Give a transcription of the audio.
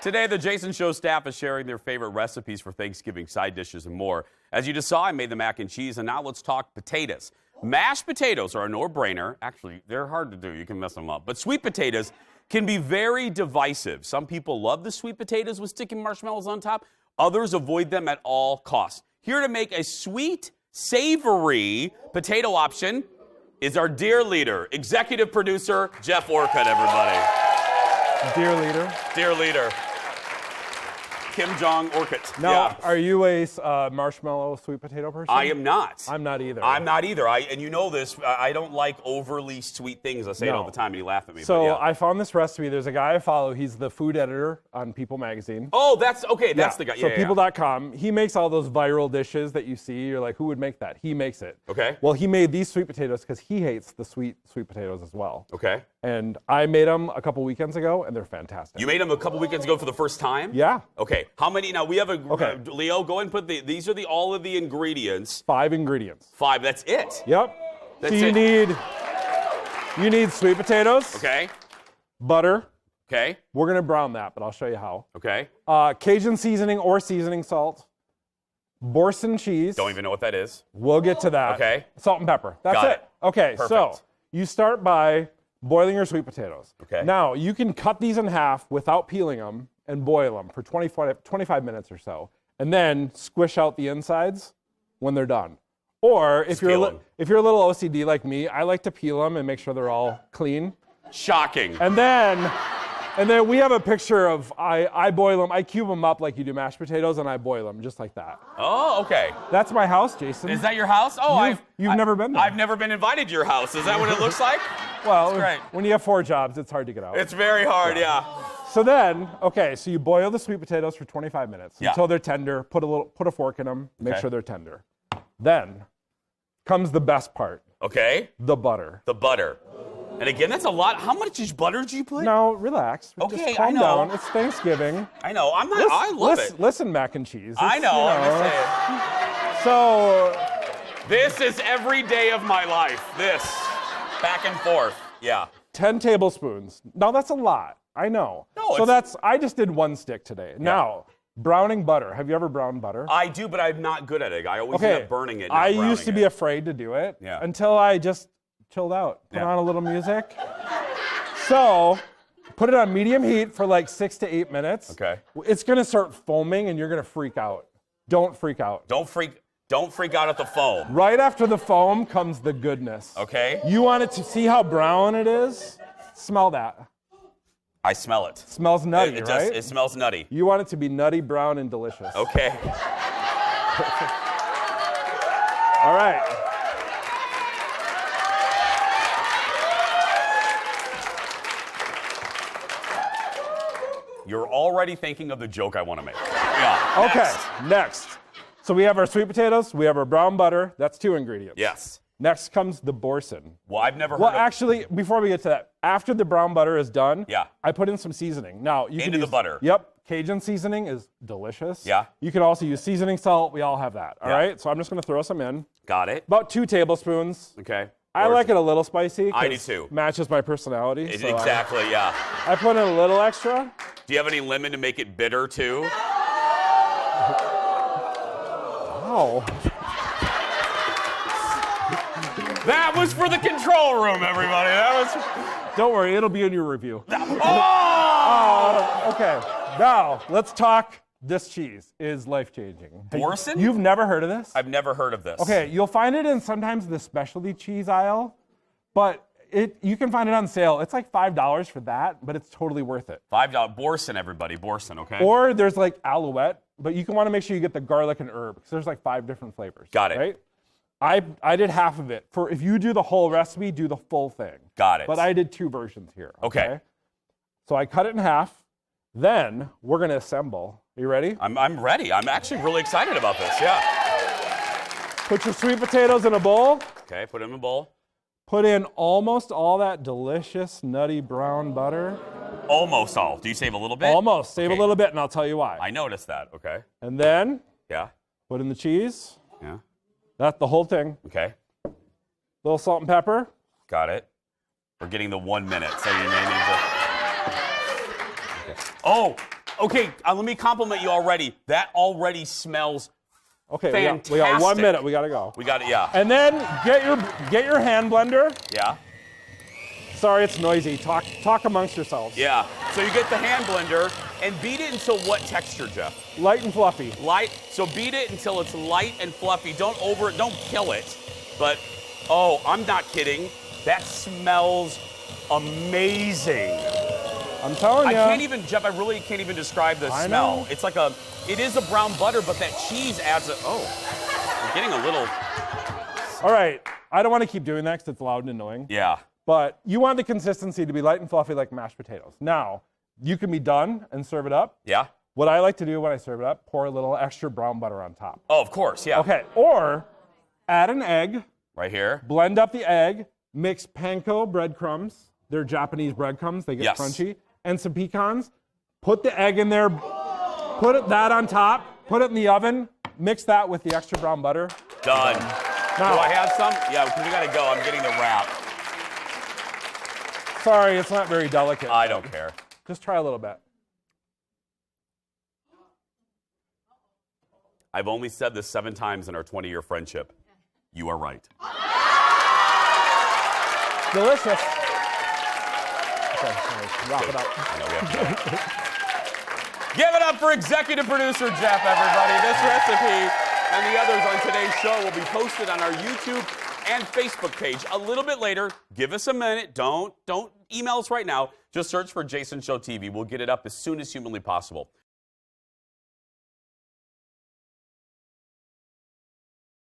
Today, the Jason Show staff is sharing their favorite recipes for Thanksgiving, side dishes, and more. As you just saw, I made the mac and cheese, and now let's talk potatoes. Mashed potatoes are a no-brainer. Actually, they're hard to do. You can mess them up. But sweet potatoes can be very divisive. Some people love the sweet potatoes with sticky marshmallows on top. Others avoid them at all costs. Here to make a sweet, savory potato option is our dear leader, executive producer, Jeff Orcutt, everybody. Dear leader. Dear leader. Kim Jong Orcutt. Now, are you a marshmallow sweet potato person? I am not. I'm not either. I'm not either. And you know this, I don't like overly sweet things. I say it all the time and you laugh at me. So but I found this recipe. There's a guy I follow. He's the food editor on People magazine. Oh, that's okay. That's the guy. So People.com. He makes all those viral dishes that you see. You're like, who would make that? He makes it. Okay. Well, he made these sweet potatoes because he hates the sweet potatoes as well. Okay. And I made them a couple weekends ago, and they're fantastic. You made them a couple weekends ago for the first time? Yeah. Okay. How many? Now, we have Leo, go and put these are all of the ingredients. 5 ingredients. 5, that's it? Yep. That's so you need sweet potatoes. Okay. Butter. Okay. We're going to brown that, but I'll show you how. Okay. Cajun seasoning or seasoning salt. Boursin cheese. Don't even know what that is. We'll get to that. Okay. Salt and pepper. That's Got it. Okay, Perfect. so you start by boiling your sweet potatoes. Okay. Now, you can cut these in half without peeling them and boil them for 25 minutes or so, and then squish out the insides when they're done. Or if you're a little OCD like me, I like to peel them and make sure they're all clean. Shocking. And then we have a picture of I boil them, I cube them up like you do mashed potatoes, and I boil them just like that. Oh, okay. That's my house, Jason. Is that your house? Oh, you've never been there. I've never been invited to your house. Is that what it looks like? Well, great. When you have 4 jobs, it's hard to get out. It's very hard, yeah. So then, so you boil the sweet potatoes for 25 minutes until they're tender. Put a fork in them, make sure they're tender. Then comes the best part. Okay. The butter. The butter. And again, that's a lot. How much butter do you put? No, relax. Okay, just calm I know. down. It's Thanksgiving. I know. I love it. Listen, mac and cheese. I know. I'm just saying. So this is every day of my life. This. Back and forth. Yeah. 10 tablespoons. Now that's a lot. I know. No, so I just did 1 stick today. Yeah. Now, browning butter. Have you ever browned butter? I do, but I'm not good at it. I always end up burning it. I used to be afraid to do it until I just chilled out. Put on a little music. So, put it on medium heat for like 6 to 8 minutes. Okay. It's gonna start foaming and you're gonna freak out. Don't freak out. Don't freak out at the foam. Right after the foam comes the goodness. Okay. You want it to see how brown it is? Smell that. I smell it. Smells nutty, right? It smells nutty. You want it to be nutty, brown, and delicious. Okay. All right. You're already thinking of the joke I want to make. Yeah. Okay, next. So we have our sweet potatoes, we have our brown butter. That's 2 ingredients. Yes. Next comes the boursin. Well, I've never heard Well, of... actually, before we get to that, after the brown butter is done, Yeah. I put in some seasoning. Now, you can Into the use, butter. Yep. Cajun seasoning is delicious. Yeah. You can also use seasoning salt. We all have that. All right? So I'm just going to throw some in. Got it. About 2 tablespoons. Okay. I like it a little spicy. I do too. Matches my personality. So exactly, yeah. I put in a little extra. Do you have any lemon to make it bitter too? Oh. That was for the control room, everybody. Don't worry, it'll be in your review. Oh! Okay. Now, let's talk. This cheese is life-changing. Boursin? You've never heard of this? I've never heard of this. Okay, you'll find it in sometimes the specialty cheese aisle, but you can find it on sale. It's like $5 for that, but it's totally worth it. $5. Boursin, everybody. Boursin, okay? Or there's like Alouette, but you can want to make sure you get the garlic and herb because there's like 5 different flavors. Got it. Right? I did half of it. If you do the whole recipe, do the full thing. Got it. But I did 2 versions here. Okay. So I cut it in half. Then we're going to assemble. Are you ready? I'm ready. I'm actually really excited about this, yeah. Put your sweet potatoes in a bowl. Okay, put them in a bowl. Put in almost all that delicious, nutty brown butter. Almost all. Do you save a little bit? Almost. Save a little bit, and I'll tell you why. I noticed that, okay. And then Yeah. put in the cheese. Yeah. That's the whole thing. Okay. Little salt and pepper. Got it. We're getting the 1 minute, so you may need to... Okay. Oh, Okay, let me compliment you already. That already smells Okay, fantastic. we got 1 minute. We got to go. We got it, yeah. And then get your hand blender. Yeah? Sorry, it's noisy. Talk amongst yourselves. Yeah. So you get the hand blender and beat it until what texture, Jeff? Light and fluffy. Light. So beat it until it's light and fluffy. Don't kill it. But, oh, I'm not kidding. That smells amazing. I'm telling you. Jeff, I really can't even describe the smell. Know. It's like it is a brown butter, but that cheese adds we're getting a little. All right, I don't want to keep doing that because it's loud and annoying. Yeah. But you want the consistency to be light and fluffy like mashed potatoes. Now, you can be done and serve it up. Yeah. What I like to do when I serve it up, pour a little extra brown butter on top. Oh, of course, yeah. Okay, or add an egg. Right here. Blend up the egg, mix panko breadcrumbs. They're Japanese breadcrumbs. They get crunchy. And some pecans. Put the egg in there. Put that on top. Put it in the oven. Mix that with the extra brown butter. Done. Now, Do I have some? Yeah, because we got to go. I'm getting the wrap. Sorry, it's not very delicate. I don't care. Just try a little bit. I've only said this 7 times in our 20-year friendship. You are right. Delicious. Okay, wrap it up. Give it up for executive producer Jeff, everybody. This recipe and the others on today's show will be posted on our YouTube and Facebook page a little bit later. Give us a minute. Don't email us right now. Just search for Jason Show TV. We'll get it up as soon as humanly possible.